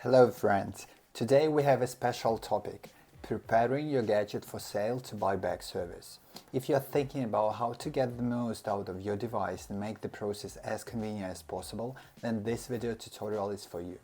Hello friends, today we have a special topic, preparing your gadget for sale to buyback service. If you're thinking about how to get the most out of your device and make the process as convenient as possible, then this video tutorial is for you.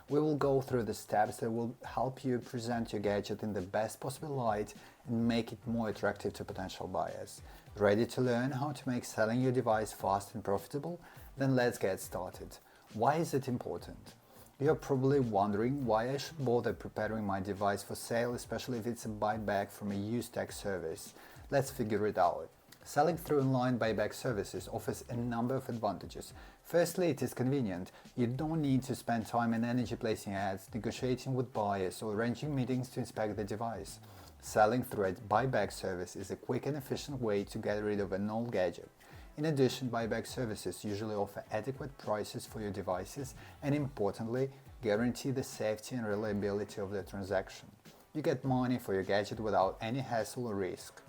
We will go through the steps that will help you present your gadget in the best possible light and make it more attractive to potential buyers. Ready to learn how to make selling your device fast and profitable? Then let's get started. Why is it important? You're probably wondering why I should bother preparing my device for sale, especially if it's a buyback from a used tech service. Let's figure it out. Selling through online buyback services offers a number of advantages. Firstly, it is convenient. You don't need to spend time and energy placing ads, negotiating with buyers, or arranging meetings to inspect the device. Selling through a buyback service is a quick and efficient way to get rid of an old gadget. In addition, buyback services usually offer adequate prices for your devices and, importantly, guarantee the safety and reliability of the transaction. You get money for your gadget without any hassle or risk.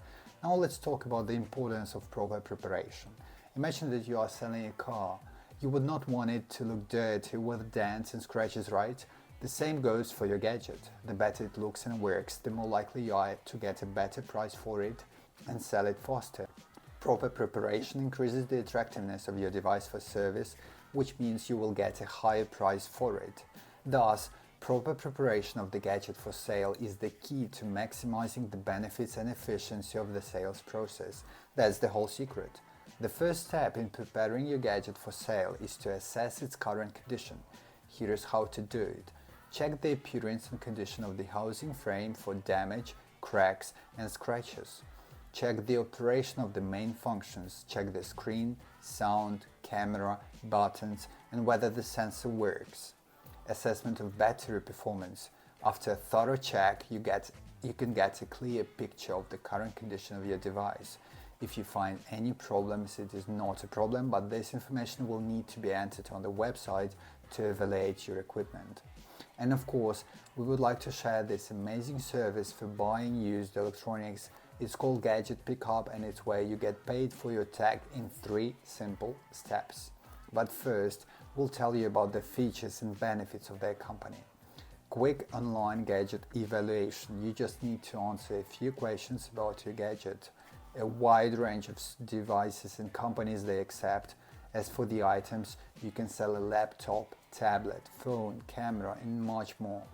Now let's talk about the importance of proper preparation. Imagine that you are selling a car. You would not want it to look dirty with dents and scratches, right? The same goes for your gadget. The better it looks and works, the more likely you are to get a better price for it and sell it faster. Proper preparation increases the attractiveness of your device for service, which means you will get a higher price for it. Thus, proper preparation of the gadget for sale is the key to maximizing the benefits and efficiency of the sales process. That's the whole secret. The first step in preparing your gadget for sale is to assess its current condition. Here's how to do it. Check the appearance and condition of the housing frame for damage, cracks, and scratches. Check the operation of the main functions. Check the screen, sound, camera, buttons, and whether the sensor works. Assessment of battery performance. After a thorough check, you can get a clear picture of the current condition of your device. If you find any problems, it is not a problem, but this information will need to be entered on the website to evaluate your equipment. And of course, we would like to share this amazing service for buying used electronics. It's called GadgetPickup, and it's where you get paid for your tech in 3 simple steps. But first, we'll tell you about the features and benefits of their company. Quick online gadget evaluation. You just need to answer a few questions about your gadget. A wide range of devices and companies they accept. As for the items, you can sell a laptop, tablet, phone, camera, and much more.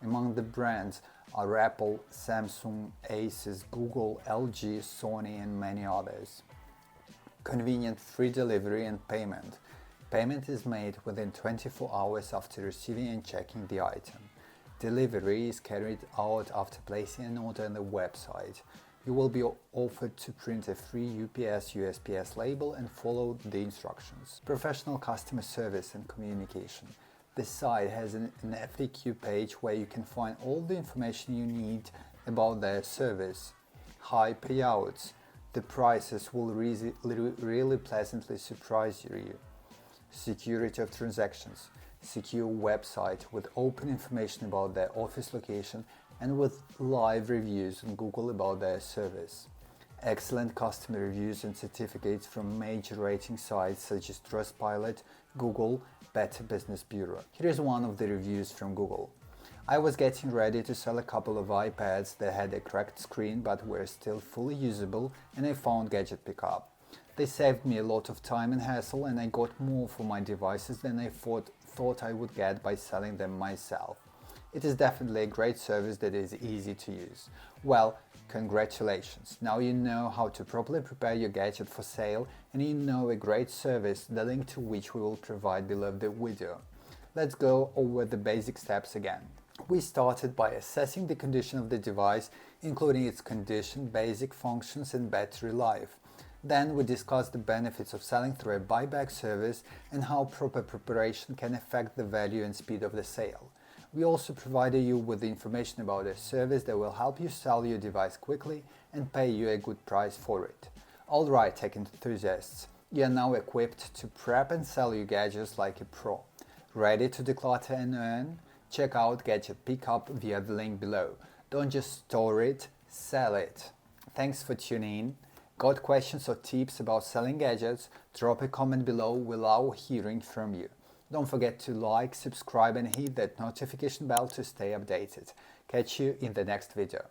Among the brands are Apple, Samsung, Asus, Google, LG, Sony, and many others. Convenient free delivery and payment. Payment is made within 24 hours after receiving and checking the item. Delivery is carried out after placing an order on the website. You will be offered to print a free UPS/USPS label and follow the instructions. Professional customer service and communication. The site has an FAQ page where you can find all the information you need about their service. High payouts. The prices will really pleasantly surprise you. Security of transactions. Secure website with open information about their office location and with live reviews on Google about their service. Excellent customer reviews and certificates from major rating sites such as Trustpilot, Google, Better Business Bureau. Here's one of the reviews from Google. I was getting ready to sell a couple of iPads that had a cracked screen but were still fully usable, and I found GadgetPickup. They saved me a lot of time and hassle, and I got more for my devices than I thought I would get by selling them myself. It is definitely a great service that is easy to use. Well, congratulations! Now you know how to properly prepare your gadget for sale, and you know a great service, the link to which we will provide below the video. Let's go over the basic steps again. We started by assessing the condition of the device, including its condition, basic functions, and battery life. Then we discussed the benefits of selling through a buyback service and how proper preparation can affect the value and speed of the sale. We also provided you with the information about a service that will help you sell your device quickly and pay you a good price for it. Alright, tech enthusiasts, you are now equipped to prep and sell your gadgets like a pro. Ready to declutter and earn? Check out GadgetPickup via the link below. Don't just store it, sell it. Thanks for tuning in. Got questions or tips about selling gadgets? Drop a comment below, we love hearing from you. Don't forget to like, subscribe and hit that notification bell to stay updated. Catch you in the next video.